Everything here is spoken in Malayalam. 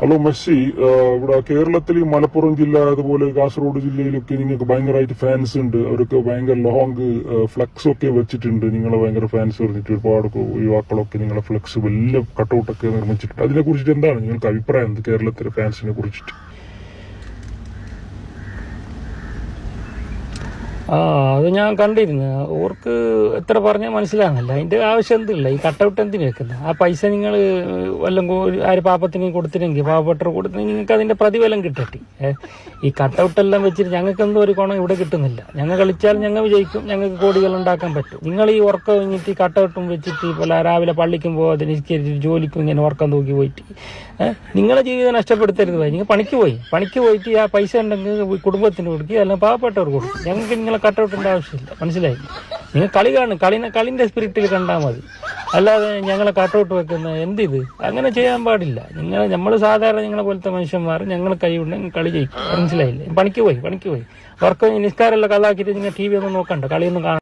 ഹലോ മെസ്സി, ഇവിടെ കേരളത്തിൽ ഈ മലപ്പുറം ജില്ല അതുപോലെ കാസർഗോഡ് ജില്ലയിലൊക്കെ നിങ്ങൾക്ക് ഭയങ്കരമായിട്ട് ഫാൻസ് ഉണ്ട്. അവരൊക്കെ ഭയങ്കര ലോങ് ഫ്ലക്സ് ഒക്കെ വെച്ചിട്ടുണ്ട്. നിങ്ങളെ ഭയങ്കര ഫാൻസ് പറഞ്ഞിട്ട് ഒരുപാട് യുവാക്കളൊക്കെ നിങ്ങളെ ഫ്ലക്സ് വലിയ കട്ടൗട്ടൊക്കെ നിർമ്മിച്ചിട്ടുണ്ട്. അതിനെ കുറിച്ചിട്ട് എന്താണ് നിങ്ങൾക്ക് അഭിപ്രായം? കേരളത്തിലെ ഫാൻസിനെ കുറിച്ചിട്ട്? അത് ഞാൻ കണ്ടിരുന്നു. ഓർക്ക് എത്ര പറഞ്ഞാൽ മനസ്സിലാകുന്നില്ല. അതിന്റെ ആവശ്യം എന്തില്ല. ഈ കട്ടൗട്ട് എന്തിനു വെക്കുന്നത്? ആ പൈസ നിങ്ങൾ വല്ലതും ആര് പാപ്പത്തിന് കൊടുത്തില്ലെങ്കിൽ, പാവപ്പെട്ടവർ കൊടുത്തില്ലെങ്കിൽ നിങ്ങൾക്ക് അതിന്റെ പ്രതിഫലം കിട്ടട്ടെ. ഈ കട്ടൗട്ടെല്ലാം വെച്ചിട്ട് ഞങ്ങൾക്ക് എന്തോ ഒരു ഗുണം ഇവിടെ കിട്ടുന്നില്ല. ഞങ്ങൾ കളിച്ചാൽ ഞങ്ങൾ വിജയിക്കും, ഞങ്ങൾക്ക് കോടികൾ ഉണ്ടാക്കാൻ പറ്റും. നിങ്ങൾ ഈ ഉറക്കം കഴിഞ്ഞിട്ട് ഈ കട്ടൗട്ടും വെച്ചിട്ട് ഇപ്പോൾ രാവിലെ പള്ളിക്കും പോകാതെ നിസ്കരിച്ചിട്ട് ജോലിക്കും ഇങ്ങനെ ഉറക്കം തൂക്കി പോയിട്ട് നിങ്ങളെ ജീവിതം നഷ്ടപ്പെടുത്തരുത്. നിങ്ങൾ പണിക്ക് പോയിട്ട് ആ പൈസ ഉണ്ടെങ്കിൽ കുടുംബത്തിന് കൊടുക്കുക, അല്ലെങ്കിൽ പാവപ്പെട്ടവർ കൊടുക്കും. ഞങ്ങൾക്ക് നിങ്ങളെ കട്ടൗട്ടിന്റെ ആവശ്യമില്ല. മനസ്സിലായി? നിങ്ങൾ കളി കാണും, കളിന്റെ സ്പിരിറ്റിൽ കണ്ടാൽ മതി. അല്ലാതെ ഞങ്ങളെ കട്ടൗട്ട് വെക്കുന്ന എന്തിത്? അങ്ങനെ ചെയ്യാൻ പാടില്ല. നമ്മൾ സാധാരണ നിങ്ങളെ പോലത്തെ മനുഷ്യന്മാർ ഞങ്ങൾ കൈ ഉണ്ടെങ്കിൽ കളി ജയിക്കും. മനസ്സിലായില്ലേ? പണിക്ക് പോയി വർക്ക് നിസ്കാരമെല്ലാം കഥാക്കിയിട്ട് നിങ്ങൾ TV ഒന്നും നോക്കണ്ട, കളിയൊന്നും കാണണ്ട.